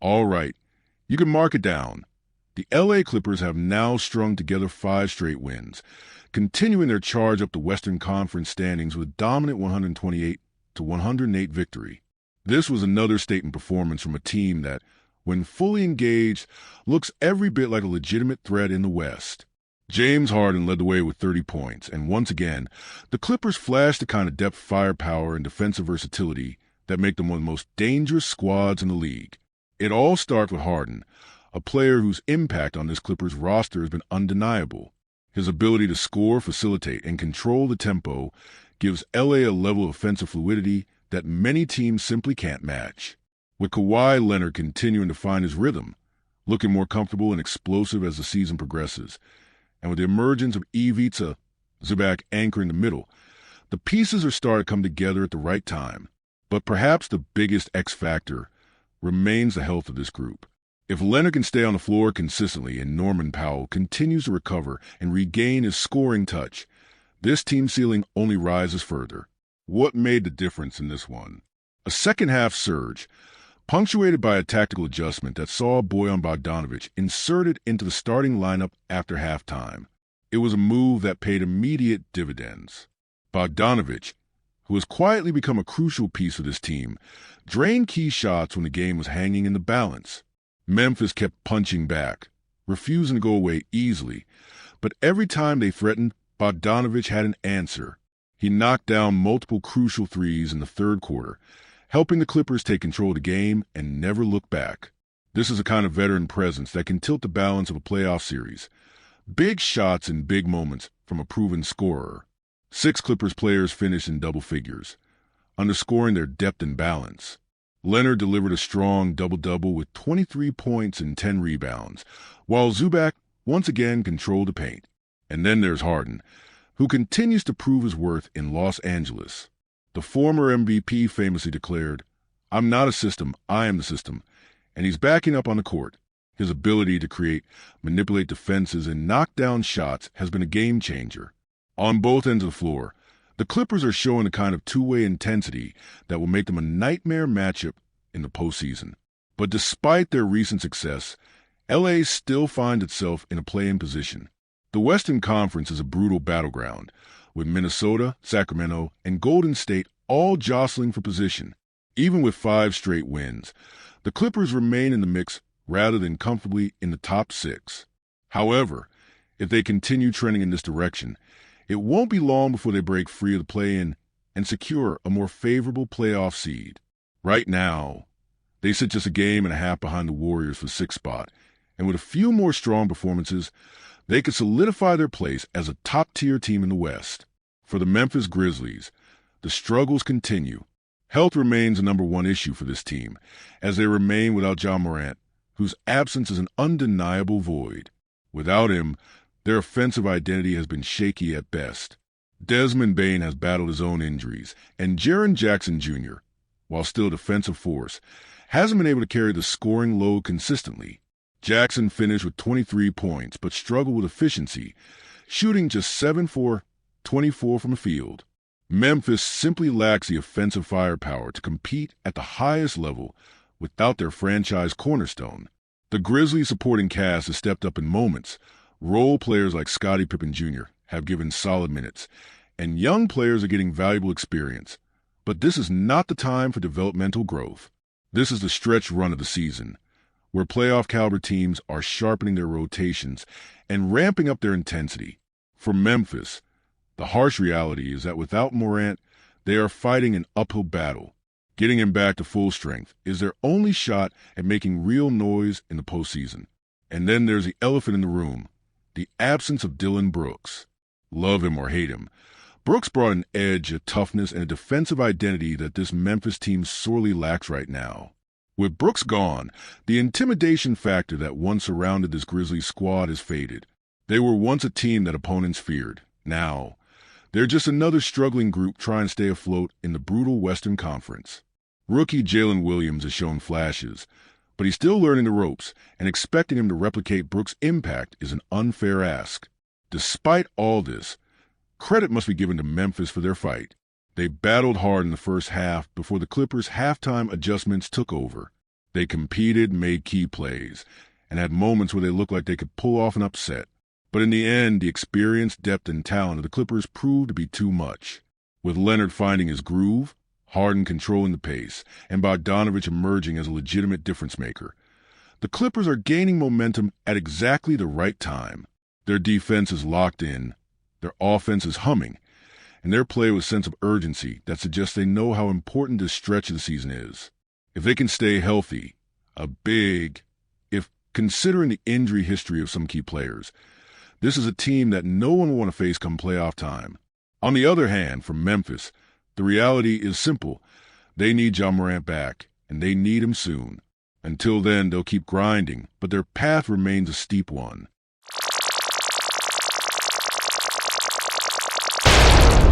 All right, you can mark it down. The LA Clippers have now strung together 5 straight wins, continuing their charge up the Western Conference standings with a dominant 128-108 victory. This was another statement performance from a team that, when fully engaged, looks every bit like a legitimate threat in the West. James Harden led the way with 30 points, and once again, the Clippers flashed the kind of depth, firepower, and defensive versatility that make them one of the most dangerous squads in the league. It all starts with Harden, a player whose impact on this Clippers roster has been undeniable. His ability to score, facilitate, and control the tempo gives LA a level of offensive fluidity that many teams simply can't match. With Kawhi Leonard continuing to find his rhythm, looking more comfortable and explosive as the season progresses, and with the emergence of Ivica Zubac anchoring the middle, the pieces are starting to come together at the right time. But perhaps the biggest X factor remains the health of this group. If Leonard can stay on the floor consistently and Norman Powell continues to recover and regain his scoring touch, this team ceiling only rises further. What made the difference in this one? A second-half surge, punctuated by a tactical adjustment that saw Bojan Bogdanovic inserted into the starting lineup after halftime. It was a move that paid immediate dividends. Bogdanovic, who has quietly become a crucial piece of this team, drained key shots when the game was hanging in the balance. Memphis kept punching back, refusing to go away easily, but every time they threatened, Bogdanovic had an answer. He knocked down multiple crucial threes in the third quarter, helping the Clippers take control of the game and never look back. This is a kind of veteran presence that can tilt the balance of a playoff series. Big shots in big moments from a proven scorer. 6 Clippers players finished in double figures, underscoring their depth and balance. Leonard delivered a strong double-double with 23 points and 10 rebounds, while Zubac once again controlled the paint. And then there's Harden, who continues to prove his worth in Los Angeles. The former MVP famously declared, "I'm not a system, I am the system," and he's backing up on the court. His ability to create, manipulate defenses, and knock down shots has been a game-changer. On both ends of the floor, the Clippers are showing the kind of two-way intensity that will make them a nightmare matchup in the postseason. But despite their recent success, LA still finds itself in a play-in position. The Western Conference is a brutal battleground, with Minnesota, Sacramento, and Golden State all jostling for position. Even with 5 straight wins, the Clippers remain in the mix rather than comfortably in the top 6. However, if they continue trending in this direction, it won't be long before they break free of the play-in and secure a more favorable playoff seed. Right now, they sit just a game and a half behind the Warriors for the 6th spot, and with a few more strong performances, they could solidify their place as a top-tier team in the West. For the Memphis Grizzlies, the struggles continue. Health remains the #1 issue for this team, as they remain without Ja Morant, whose absence is an undeniable void. Without him, their offensive identity has been shaky at best. Desmond Bane has battled his own injuries, and Jaren Jackson Jr., while still a defensive force, hasn't been able to carry the scoring load consistently. Jackson finished with 23 points, but struggled with efficiency, shooting just 7 for 24 from the field. Memphis simply lacks the offensive firepower to compete at the highest level without their franchise cornerstone. The Grizzlies supporting cast has stepped up in moments. Role players like Scottie Pippen Jr. have given solid minutes, and young players are getting valuable experience. But this is not the time for developmental growth. This is the stretch run of the season, where playoff-caliber teams are sharpening their rotations and ramping up their intensity. For Memphis, the harsh reality is that without Morant, they are fighting an uphill battle. Getting him back to full strength is their only shot at making real noise in the postseason. And then there's the elephant in the room, the absence of Dillon Brooks. Love him or hate him, Brooks brought an edge, a toughness, and a defensive identity that this Memphis team sorely lacks right now. With Brooks gone, the intimidation factor that once surrounded this Grizzlies squad has faded. They were once a team that opponents feared. Now, they're just another struggling group trying to stay afloat in the brutal Western Conference. Rookie Jalen Williams has shown flashes, but he's still learning the ropes, and expecting him to replicate Brooks' impact is an unfair ask. Despite all this, credit must be given to Memphis for their fight. They battled hard in the first half before the Clippers' halftime adjustments took over. They competed, made key plays, and had moments where they looked like they could pull off an upset. But in the end, the experience, depth, and talent of the Clippers proved to be too much. With Leonard finding his groove, Harden controlling the pace, and Bogdanovich emerging as a legitimate difference-maker, the Clippers are gaining momentum at exactly the right time. Their defense is locked in, their offense is humming, and they're playing with a sense of urgency that suggests they know how important this stretch of the season is. If they can stay healthy, if considering the injury history of some key players, this is a team that no one will want to face come playoff time. On the other hand, for Memphis, the reality is simple. They need Ja Morant back, and they need him soon. Until then, they'll keep grinding, but their path remains a steep one.